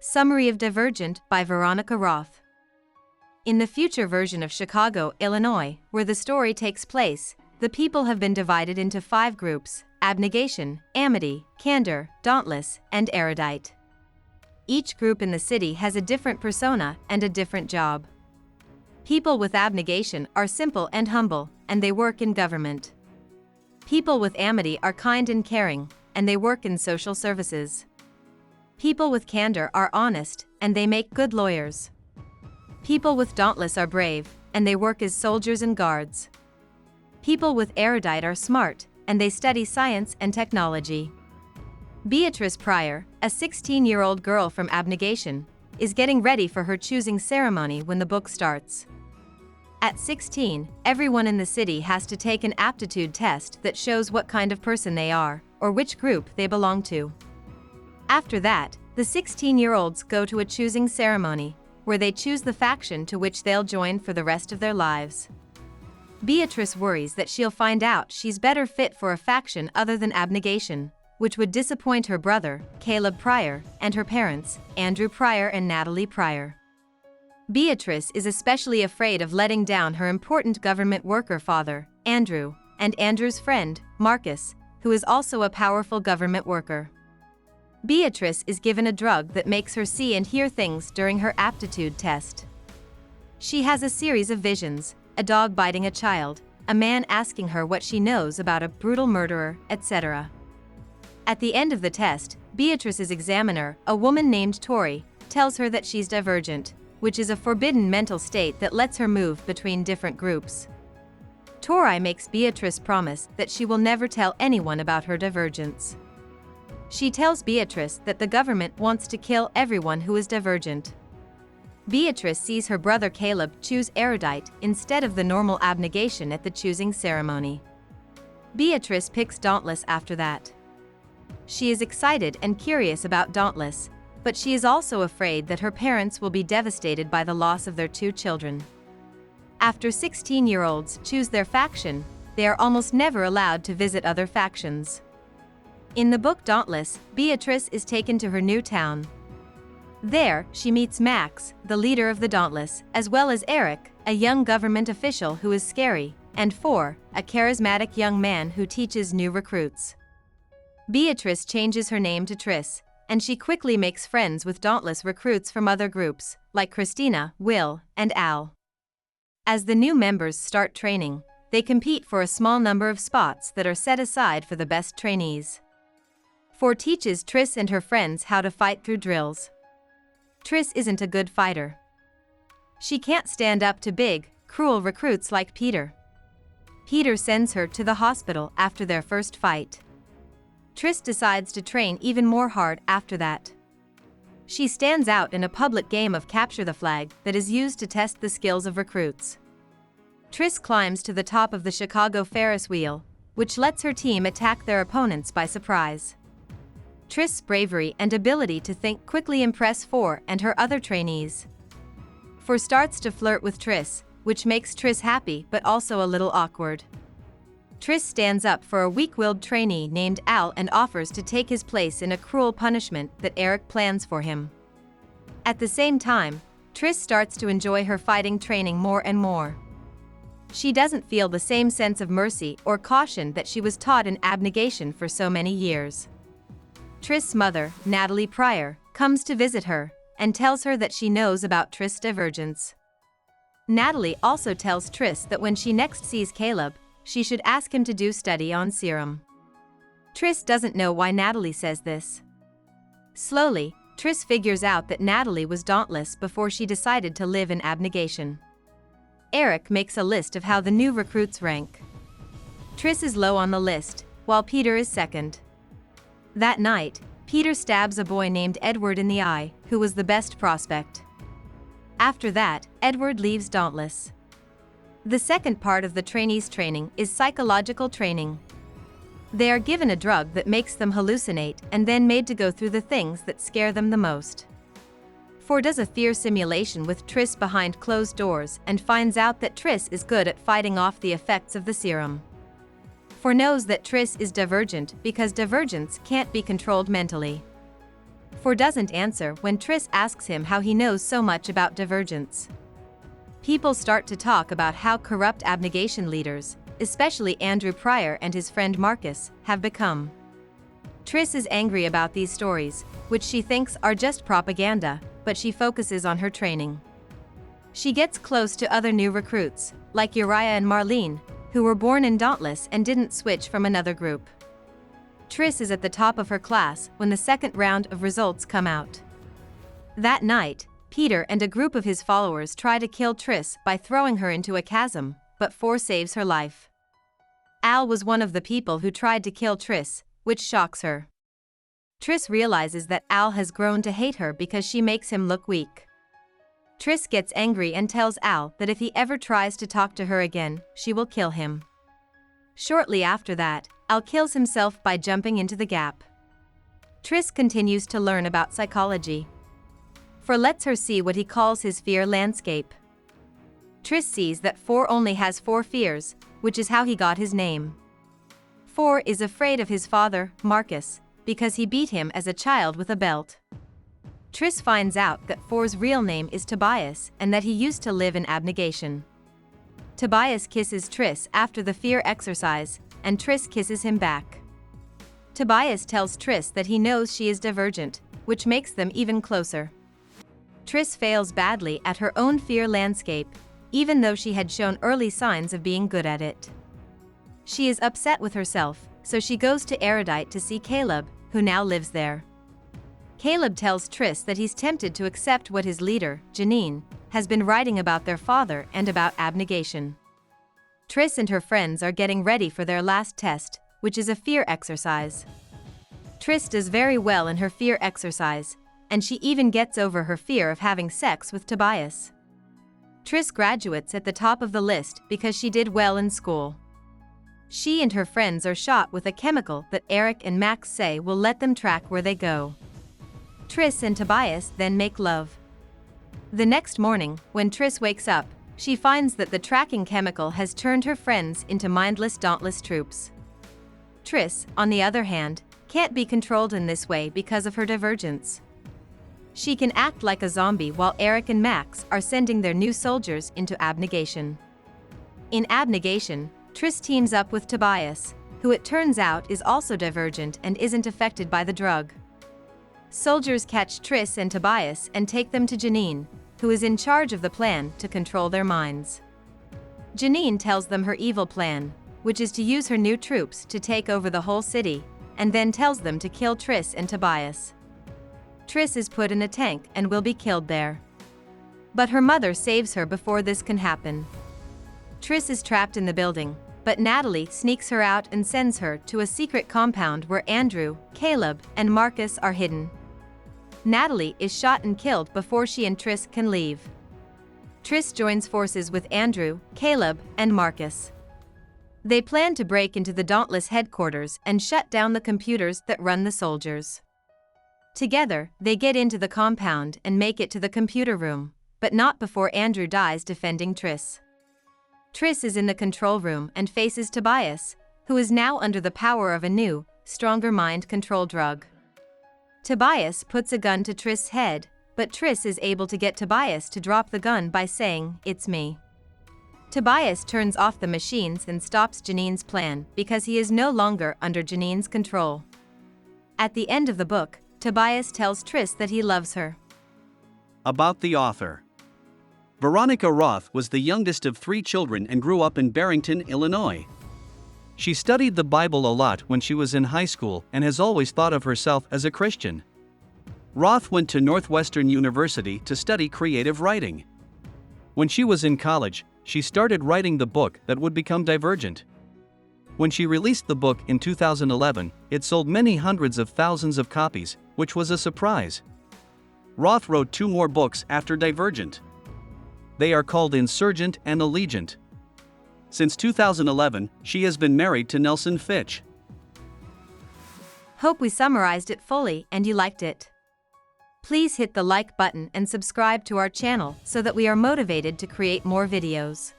Summary of Divergent by Veronica Roth. In the future version of Chicago, Illinois, where the story takes place, the people have been divided into 5 groups: abnegation, amity, candor, dauntless, and erudite. Each group in the city has a different persona and a different job. People with abnegation are simple and humble, and they work in government. People with amity are kind and caring, and they work in social services. People with candor are honest, and they make good lawyers. People with dauntless are brave, and they work as soldiers and guards. People with erudite are smart, and they study science and technology. Beatrice Pryor, a 16-year-old girl from abnegation, is getting ready for her choosing ceremony when the book starts. At 16, everyone in the city has to take an aptitude test that shows what kind of person they are, or which group they belong to. After that, the 16-year-olds go to a choosing ceremony, where they choose the faction to which they'll join for the rest of their lives. Beatrice worries that she'll find out she's better fit for a faction other than abnegation, which would disappoint her brother, Caleb Pryor, and her parents, Andrew Pryor and Natalie Pryor. Beatrice is especially afraid of letting down her important government worker father, Andrew, and Andrew's friend, Marcus, who is also a powerful government worker. Beatrice is given a drug that makes her see and hear things during her aptitude test. She has a series of visions: a dog biting a child, a man asking her what she knows about a brutal murderer, etc. At the end of the test, Beatrice's examiner, a woman named Tori, tells her that she's divergent, which is a forbidden mental state that lets her move between different groups. Tori makes Beatrice promise that she will never tell anyone about her divergence. She tells Beatrice that the government wants to kill everyone who is divergent. Beatrice sees her brother Caleb choose erudite instead of the normal abnegation at the choosing ceremony. Beatrice picks dauntless after that. She is excited and curious about dauntless, but she is also afraid that her parents will be devastated by the loss of their 2 children. After 16-year-olds choose their faction, they are almost never allowed to visit other factions. In the book Dauntless, Beatrice is taken to her new town. There, she meets Max, the leader of the Dauntless, as well as Eric, a young government official who is scary, and Four, a charismatic young man who teaches new recruits. Beatrice changes her name to Triss, and she quickly makes friends with Dauntless recruits from other groups, like Christina, Will, and Al. As the new members start training, they compete for a small number of spots that are set aside for the best trainees. Four teaches Triss and her friends how to fight through drills. Triss isn't a good fighter. She can't stand up to big, cruel recruits like Peter. Peter sends her to the hospital after their first fight. Triss decides to train even more hard after that. She stands out in a public game of Capture the Flag that is used to test the skills of recruits. Triss climbs to the top of the Chicago Ferris wheel, which lets her team attack their opponents by surprise. Triss' bravery and ability to think quickly impress Four and her other trainees. Four starts to flirt with Triss, which makes Triss happy but also a little awkward. Triss stands up for a weak-willed trainee named Al and offers to take his place in a cruel punishment that Eric plans for him. At the same time, Triss starts to enjoy her fighting training more and more. She doesn't feel the same sense of mercy or caution that she was taught in abnegation for so many years. Triss' mother, Natalie Pryor, comes to visit her and tells her that she knows about Triss' divergence. Natalie also tells Triss that when she next sees Caleb, she should ask him to do study on serum. Triss doesn't know why Natalie says this. Slowly, Triss figures out that Natalie was dauntless before she decided to live in abnegation. Eric makes a list of how the new recruits rank. Triss is low on the list, while Peter is second. That night, Peter stabs a boy named Edward in the eye, who was the best prospect. After that, Edward leaves dauntless. The second part of the trainees' training is psychological training. They are given a drug that makes them hallucinate and then made to go through the things that scare them the most. Four does a fear simulation with Triss behind closed doors and finds out that Triss is good at fighting off the effects of the serum. Four knows that Triss is divergent because divergence can't be controlled mentally. 4 doesn't answer when Triss asks him how he knows so much about divergence. People start to talk about how corrupt abnegation leaders, especially Andrew Pryor and his friend Marcus, have become. Triss is angry about these stories, which she thinks are just propaganda, but she focuses on her training. She gets close to other new recruits, like Uriah and Marlene, who were born in Dauntless and didn't switch from another group. Triss is at the top of her class when the second round of results come out. That night, Peter and a group of his followers try to kill Triss by throwing her into a chasm, but 4 saves her life. Al was one of the people who tried to kill Triss, which shocks her. Triss realizes that Al has grown to hate her because she makes him look weak. Triss gets angry and tells Al that if he ever tries to talk to her again, she will kill him. Shortly after that, Al kills himself by jumping into the gap. Triss continues to learn about psychology. For lets her see what he calls his fear landscape. Triss sees that 4 only has 4 fears, which is how he got his name. 4 is afraid of his father, Marcus, because he beat him as a child with a belt. Triss finds out that 4's real name is Tobias and that he used to live in abnegation. Tobias kisses Triss after the fear exercise, and Triss kisses him back. Tobias tells Triss that he knows she is divergent, which makes them even closer. Triss fails badly at her own fear landscape, even though she had shown early signs of being good at it. She is upset with herself, so she goes to Erudite to see Caleb, who now lives there. Caleb tells Triss that he's tempted to accept what his leader, Janine, has been writing about their father and about abnegation. Triss and her friends are getting ready for their last test, which is a fear exercise. Triss does very well in her fear exercise, and she even gets over her fear of having sex with Tobias. Triss graduates at the top of the list because she did well in school. She and her friends are shot with a chemical that Eric and Max say will let them track where they go. Triss and Tobias then make love. The next morning, when Triss wakes up, she finds that the tracking chemical has turned her friends into mindless Dauntless troops. Triss, on the other hand, can't be controlled in this way because of her divergence. She can act like a zombie while Eric and Max are sending their new soldiers into abnegation. In abnegation, Triss teams up with Tobias, who it turns out is also divergent and isn't affected by the drug. Soldiers catch Triss and Tobias and take them to Janine, who is in charge of the plan to control their minds. Janine tells them her evil plan, which is to use her new troops to take over the whole city, and then tells them to kill Triss and Tobias. Triss is put in a tank and will be killed there. But her mother saves her before this can happen. Triss is trapped in the building, but Natalie sneaks her out and sends her to a secret compound where Andrew, Caleb, and Marcus are hidden. Natalie is shot and killed before she and Triss can leave. Triss joins forces with Andrew, Caleb, and Marcus. They plan to break into the Dauntless headquarters and shut down the computers that run the soldiers. Together, they get into the compound and make it to the computer room, but not before Andrew dies defending Triss. Triss is in the control room and faces Tobias, who is now under the power of a new, stronger mind control drug. Tobias puts a gun to Triss' head, but Triss is able to get Tobias to drop the gun by saying, "It's me." Tobias turns off the machines and stops Janine's plan because he is no longer under Janine's control. At the end of the book, Tobias tells Triss that he loves her. About the author. Veronica Roth was the youngest of 3 children and grew up in Barrington, Illinois. She studied the Bible a lot when she was in high school and has always thought of herself as a Christian. Roth went to Northwestern University to study creative writing. When she was in college, she started writing the book that would become Divergent. When she released the book in 2011, it sold many hundreds of thousands of copies, which was a surprise. Roth wrote 2 more books after Divergent. They are called Insurgent and Allegiant. Since 2011, she has been married to Nelson Fitch. Hope we summarized it fully and you liked it. Please hit the like button and subscribe to our channel so that we are motivated to create more videos.